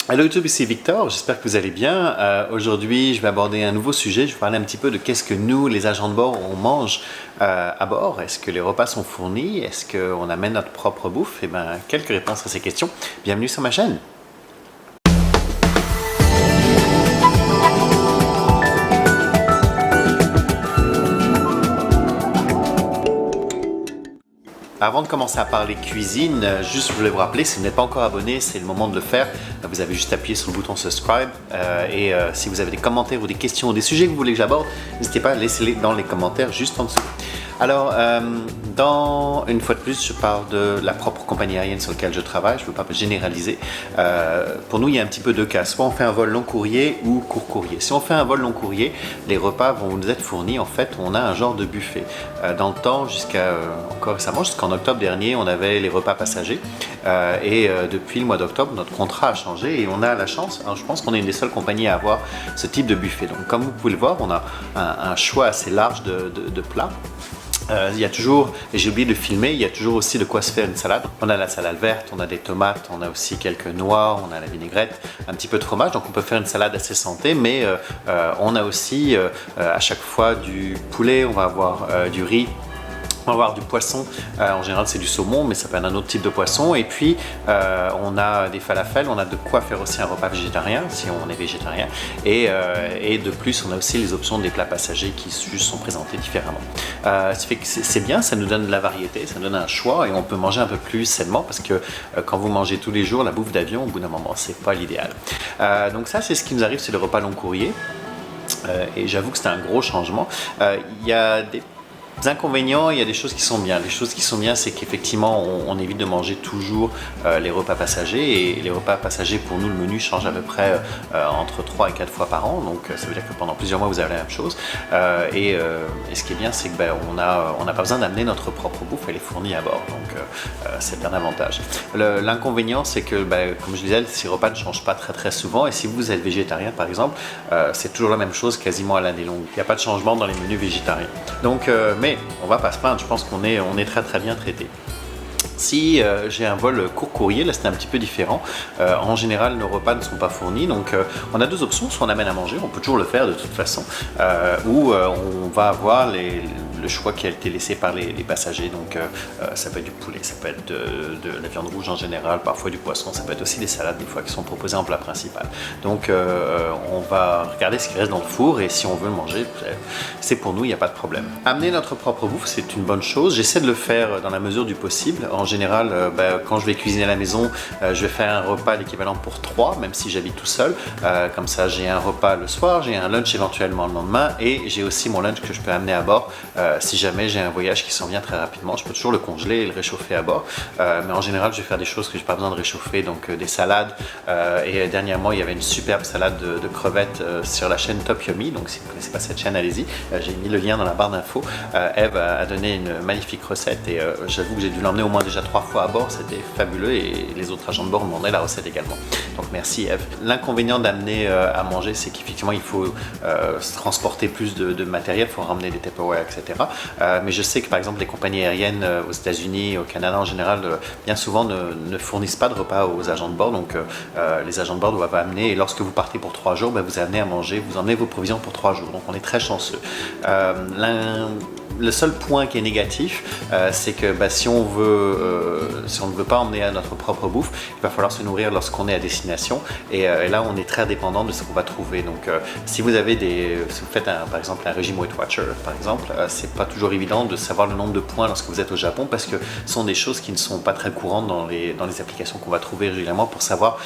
Hello YouTube, ici Victor, j'espère que vous allez bien. Aujourd'hui, je vais aborder un nouveau sujet. Je vais parler un petit peu de qu'est-ce que nous, les agents de bord, on mange à bord. Est-ce que les repas sont fournis? Est-ce qu'on amène notre propre bouffe? Eh bien, quelques réponses à ces questions. Bienvenue sur ma chaîne. Avant de commencer à parler cuisine, juste je voulais vous rappeler, si vous n'êtes pas encore abonné, c'est le moment de le faire. Vous avez juste appuyé sur le bouton subscribe et si vous avez des commentaires ou des questions ou des sujets que vous voulez que j'aborde, n'hésitez pas à laisser-les dans les commentaires juste en dessous. Alors, une fois de plus, je parle de la propre compagnie aérienne sur laquelle je travaille, je ne veux pas généraliser. Pour nous, il y a un petit peu deux cas, soit on fait un vol long courrier ou court courrier. Si on fait un vol long courrier, les repas vont nous être fournis, en fait, on a un genre de buffet. Dans le temps, jusqu'à encore récemment, jusqu'en octobre dernier, on avait les repas passagers et depuis le mois d'octobre, notre contrat a changé et on a la chance, alors je pense qu'on est une des seules compagnies à avoir ce type de buffet. Donc comme vous pouvez le voir, on a un choix assez large de plats. Il y a toujours, et j'ai oublié de filmer, il y a toujours aussi de quoi se faire une salade. On a la salade verte, on a des tomates, on a aussi quelques noix, on a la vinaigrette, un petit peu de fromage, donc on peut faire une salade assez santé, mais on a aussi à chaque fois du poulet, on va avoir du riz. On va avoir du poisson, en général c'est du saumon, mais ça peut être un autre type de poisson. Et puis on a des falafels, on a de quoi faire aussi un repas végétarien si on est végétarien. Et de plus, on a aussi les options des plats passagers qui juste sont présentés différemment. Ça fait que c'est bien, ça nous donne de la variété, ça nous donne un choix et on peut manger un peu plus sainement parce que quand vous mangez tous les jours la bouffe d'avion, au bout d'un moment, c'est pas l'idéal. Donc ça, c'est ce qui nous arrive, c'est le repas long courrier. Et j'avoue que c'est un gros changement. Il y a des inconvénients, il y a des choses qui sont bien. Les choses qui sont bien, c'est qu'effectivement, on évite de manger toujours les repas passagers. Et les repas passagers, pour nous, le menu change à peu près entre 3 et 4 fois par an. Donc, ça veut dire que pendant plusieurs mois, vous avez la même chose. Et ce qui est bien, c'est que on n'a pas besoin d'amener notre propre bouffe, elle est fournie à bord. Donc, c'est un avantage. L'inconvénient, c'est que, comme je disais, ces repas ne changent pas très souvent. Et si vous êtes végétarien, par exemple, c'est toujours la même chose quasiment à l'année longue. Il n'y a pas de changement dans les menus végétariens. Donc, mais on va pas se plaindre, je pense qu'on est très bien traité. Si j'ai un vol court courrier, là c'est un petit peu différent. En général, nos repas ne sont pas fournis, donc on a deux options. Soit on amène à manger, on peut toujours le faire de toute façon, ou on va avoir le choix qui a été laissé par les passagers. Donc ça peut être du poulet, ça peut être de la viande rouge en général, parfois du poisson, ça peut être aussi des salades des fois qui sont proposées en plat principal. Donc on va regarder ce qui reste dans le four et si on veut le manger, c'est pour nous, il n'y a pas de problème. Amener notre propre bouffe, c'est une bonne chose. J'essaie de le faire dans la mesure du possible. En général, quand je vais cuisiner à la maison, je vais faire un repas l'équivalent pour 3, même si j'habite tout seul. Comme ça, j'ai un repas le soir, j'ai un lunch éventuellement le lendemain et j'ai aussi mon lunch que je peux amener à bord. Si jamais j'ai un voyage qui s'en vient très rapidement, je peux toujours le congeler et le réchauffer à bord. Mais en général, je vais faire des choses que je n'ai pas besoin de réchauffer, donc des salades. Et dernièrement, il y avait une superbe salade de crevettes sur la chaîne Top Yummy. Donc si vous ne connaissez pas cette chaîne, allez-y. J'ai mis le lien dans la barre d'infos. Eve a donné une magnifique recette et j'avoue que j'ai dû l'emmener au moins déjà 3 fois à bord, c'était fabuleux et les autres agents de bord me demandaient la recette également. Donc merci Eve. L'inconvénient d'amener à manger, c'est qu'effectivement il faut transporter plus de matériel, il faut ramener des Tupperware, etc. Mais je sais que par exemple les compagnies aériennes aux États-Unis, au Canada en général, bien souvent ne fournissent pas de repas aux agents de bord. Donc les agents de bord doivent amener, et lorsque vous partez pour 3 jours, vous amenez à manger, vous emmenez vos provisions pour 3 jours. Donc on est très chanceux. Le seul point qui est négatif, c'est que si on ne veut pas emmener à notre propre bouffe, il va falloir se nourrir lorsqu'on est à destination. Et là, on est très dépendant de ce qu'on va trouver. Donc, si vous faites par exemple un régime Weight Watcher, par exemple, c'est pas toujours évident de savoir le nombre de points lorsque vous êtes au Japon parce que ce sont des choses qui ne sont pas très courantes dans les applications qu'on va trouver régulièrement pour savoir,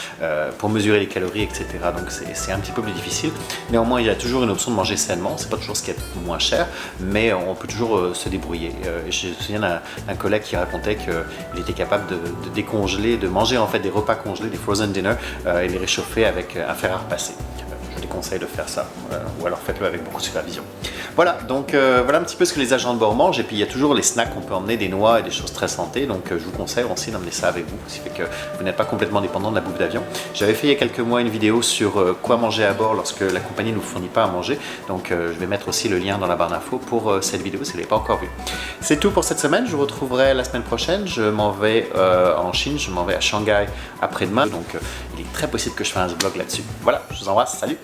pour mesurer les calories, etc. Donc, c'est un petit peu plus difficile. Néanmoins, il y a toujours une option de manger sainement. C'est pas toujours ce qui est moins cher, mais on peut toujours se débrouiller. Je me souviens d'un collègue qui racontait qu'il était capable de décongeler, de manger en fait des repas congelés, des frozen dinner, et les réchauffer avec un fer à repasser. Je vous déconseille de faire ça, ou alors faites-le avec beaucoup de supervision. Voilà, donc voilà un petit peu ce que les agents de bord mangent. Et puis il y a toujours les snacks, on peut emmener des noix et des choses très santé. Donc je vous conseille aussi d'emmener ça avec vous, ce qui fait que vous n'êtes pas complètement dépendant de la bouffe d'avion. J'avais fait il y a quelques mois une vidéo sur quoi manger à bord lorsque la compagnie ne vous fournit pas à manger. Donc je vais mettre aussi le lien dans la barre d'infos pour cette vidéo si vous ne l'avez pas encore vue. C'est tout pour cette semaine, je vous retrouverai la semaine prochaine. Je m'en vais en Chine, je m'en vais à Shanghai après-demain. Donc il est très possible que je fasse un vlog là-dessus. Voilà, je vous embrasse, salut!